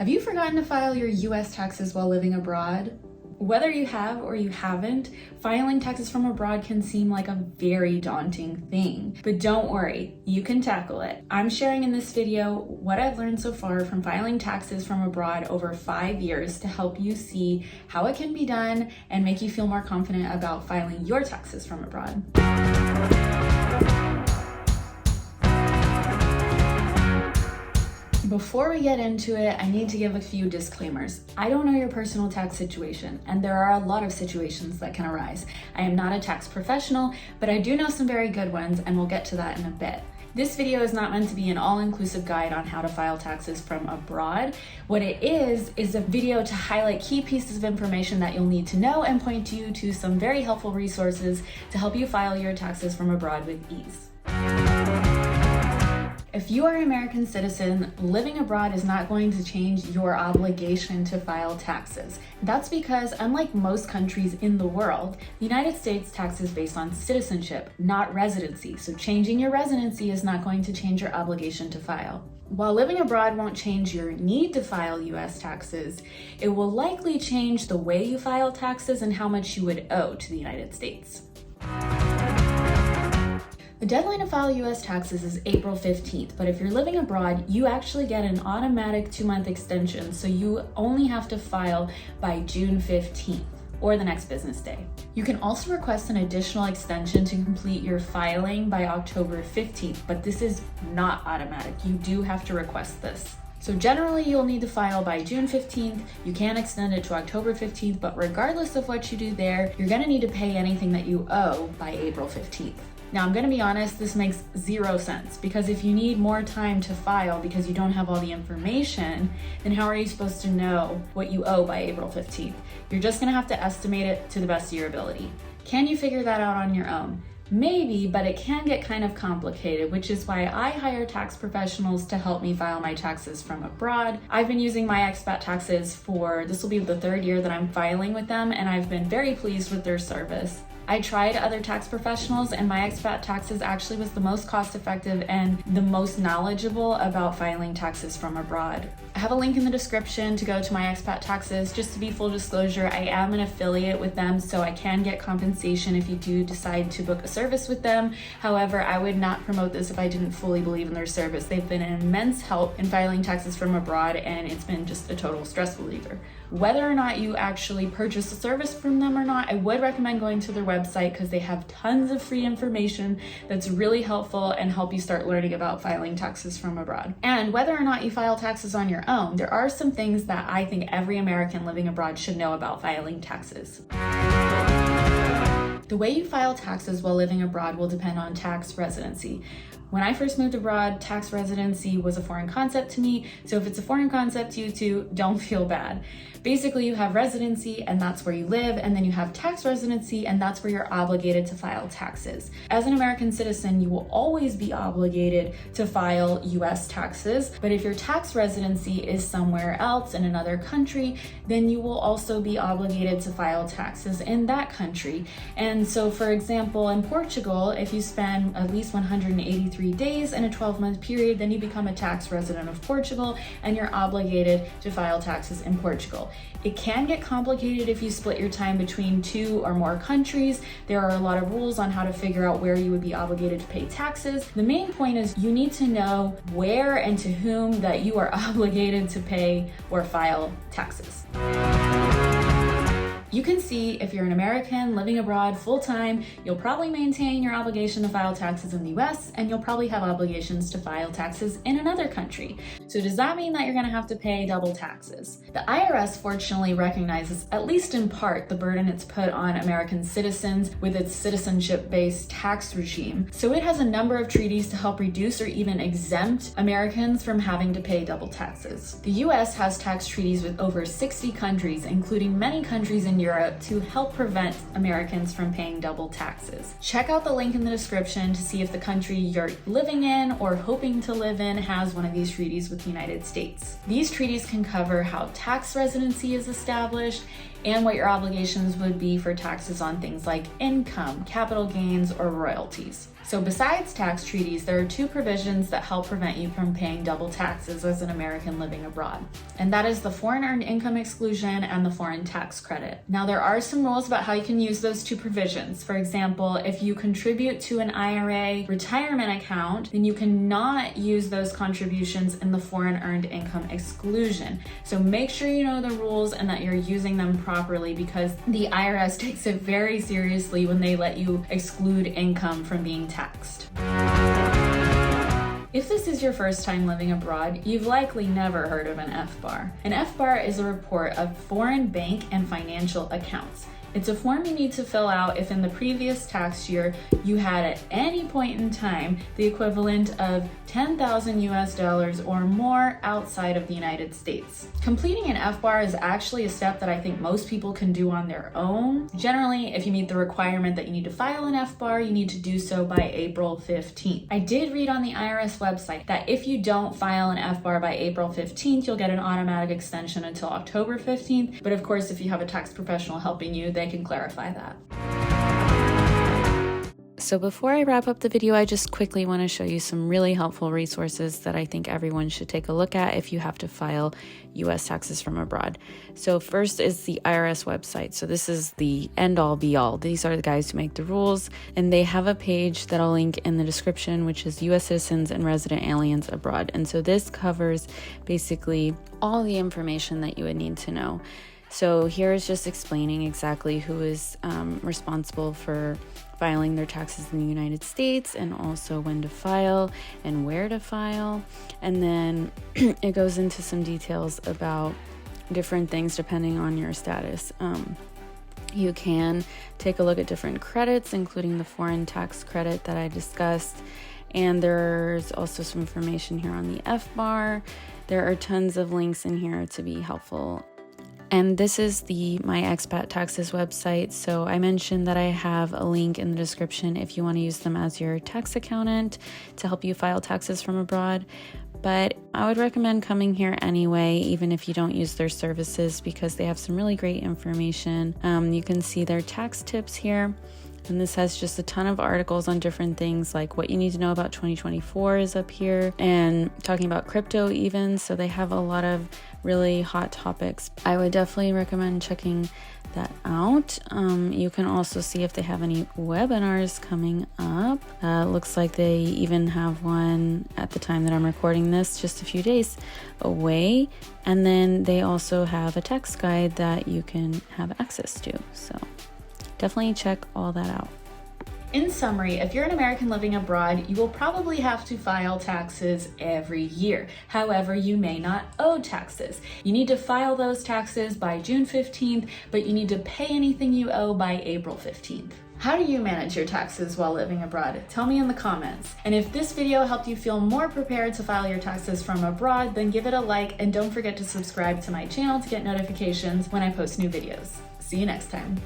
Have you forgotten to file your US taxes while living abroad? Whether you have or you haven't, filing taxes from abroad can seem like a very daunting thing. But don't worry, you can tackle it. I'm sharing in this video what I've learned so far from filing taxes from abroad over 5 years to help you see how it can be done and make you feel more confident about filing your taxes from abroad. Before we get into it, I need to give a few disclaimers. I don't know your personal tax situation, and there are a lot of situations that can arise. I am not a tax professional, but I do know some very good ones, and we'll get to that in a bit. This video is not meant to be an all-inclusive guide on how to file taxes from abroad. What it is a video to highlight key pieces of information that you'll need to know and point you to some very helpful resources to help you file your taxes from abroad with ease. If you are an American citizen, living abroad is not going to change your obligation to file taxes. That's because, unlike most countries in the world, the United States taxes based on citizenship, not residency. So changing your residency is not going to change your obligation to file. While living abroad won't change your need to file US taxes, it will likely change the way you file taxes and how much you would owe to the United States. The deadline to file US taxes is April 15th, but if you're living abroad, you actually get an automatic 2-month extension, so you only have to file by June 15th, or the next business day. You can also request an additional extension to complete your filing by October 15th, but this is not automatic. You do have to request this. So generally, you'll need to file by June 15th. You can extend it to October 15th, but regardless of what you do there, you're gonna need to pay anything that you owe by April 15th. Now, I'm gonna be honest, this makes 0 sense, because if you need more time to file because you don't have all the information, then how are you supposed to know what you owe by April 15th? You're just gonna have to estimate it to the best of your ability. Can you figure that out on your own? Maybe, but it can get kind of complicated, which is why I hire tax professionals to help me file my taxes from abroad. I've been using my expat taxes this will be the 3rd year that I'm filing with them, and I've been very pleased with their service. I tried other tax professionals, and my expat taxes actually was the most cost-effective and the most knowledgeable about filing taxes from abroad. I have a link in the description to go to my expat taxes. Just to be full disclosure, I am an affiliate with them, so I can get compensation if you do decide to book a service with them. However, I would not promote this if I didn't fully believe in their service. They've been an immense help in filing taxes from abroad, and it's been just a total stress reliever. Whether or not you actually purchase a service from them or not, I would recommend going to their website because they have tons of free information that's really helpful and help you start learning about filing taxes from abroad. And whether or not you file taxes on your own, there are some things that I think every American living abroad should know about filing taxes. The way you file taxes while living abroad will depend on tax residency. When I first moved abroad, tax residency was a foreign concept to me, so if it's a foreign concept to you too, don't feel bad. Basically, you have residency, and that's where you live, and then you have tax residency, and that's where you're obligated to file taxes. As an American citizen, you will always be obligated to file US taxes, but if your tax residency is somewhere else in another country, then you will also be obligated to file taxes in that country. And so, for example, in Portugal, if you spend at least 183 days in a 12-month period, then you become a tax resident of Portugal, and you're obligated to file taxes in Portugal. It can get complicated if you split your time between 2 or more countries. There are a lot of rules on how to figure out where you would be obligated to pay taxes. The main point is you need to know where and to whom that you are obligated to pay or file taxes. You can see if you're an American living abroad full-time, you'll probably maintain your obligation to file taxes in the US, and you'll probably have obligations to file taxes in another country. So does that mean that you're gonna have to pay double taxes? The IRS fortunately recognizes, at least in part, the burden it's put on American citizens with its citizenship-based tax regime. So it has a number of treaties to help reduce or even exempt Americans from having to pay double taxes. The US has tax treaties with over 60 countries, including many countries in Europe, to help prevent Americans from paying double taxes. Check out the link in the description to see if the country you're living in or hoping to live in has one of these treaties with the United States. These treaties can cover how tax residency is established and what your obligations would be for taxes on things like income, capital gains, or royalties. So besides tax treaties, there are two provisions that help prevent you from paying double taxes as an American living abroad. And that is the foreign earned income exclusion and the foreign tax credit. Now there are some rules about how you can use those two provisions. For example, if you contribute to an IRA retirement account, then you cannot use those contributions in the foreign earned income exclusion. So make sure you know the rules and that you're using them properly, because the IRS takes it very seriously when they let you exclude income from being taxed. If this is your first time living abroad, you've likely never heard of an FBAR. An FBAR is a report of foreign bank and financial accounts. It's a form you need to fill out if in the previous tax year you had at any point in time the equivalent of $10,000 or more outside of the United States. Completing an FBAR is actually a step that I think most people can do on their own. Generally, if you meet the requirement that you need to file an FBAR, you need to do so by April 15th. I did read on the IRS website that if you don't file an FBAR by April 15th, you'll get an automatic extension until October 15th. But of course, if you have a tax professional helping you, they can clarify that. So before I wrap up the video, I just quickly want to show you some really helpful resources that I think everyone should take a look at if you have to file US taxes from abroad. So first is the IRS website. So this is the end all be all. These are the guys who make the rules, and they have a page that I'll link in the description, which is US citizens and resident aliens abroad. And so this covers basically all the information that you would need to know. So here is just explaining exactly who is responsible for filing their taxes in the United States, and also when to file and where to file. And then it goes into some details about different things depending on your status. You can take a look at different credits, including the foreign tax credit that I discussed. And there's also some information here on the FBAR. There are tons of links in here to be helpful. And this is the My Expat Taxes website. So I mentioned that I have a link in the description if you want to use them as your tax accountant to help you file taxes from abroad. But I would recommend coming here anyway, even if you don't use their services, because they have some really great information. You can see their tax tips here. And this has just a ton of articles on different things, like what you need to know about 2024 is up here, and talking about crypto even. So they have a lot of really hot topics. I would definitely recommend checking that out. You can also see if they have any webinars coming up. Looks like they even have one at the time that I'm recording this, just a few days away. And then they also have a tax guide that you can have access to. So definitely check all that out. In summary, if you're an American living abroad, you will probably have to file taxes every year. However, you may not owe taxes. You need to file those taxes by June 15th, but you need to pay anything you owe by April 15th. How do you manage your taxes while living abroad? Tell me in the comments. And if this video helped you feel more prepared to file your taxes from abroad, then give it a like, and don't forget to subscribe to my channel to get notifications when I post new videos. See you next time.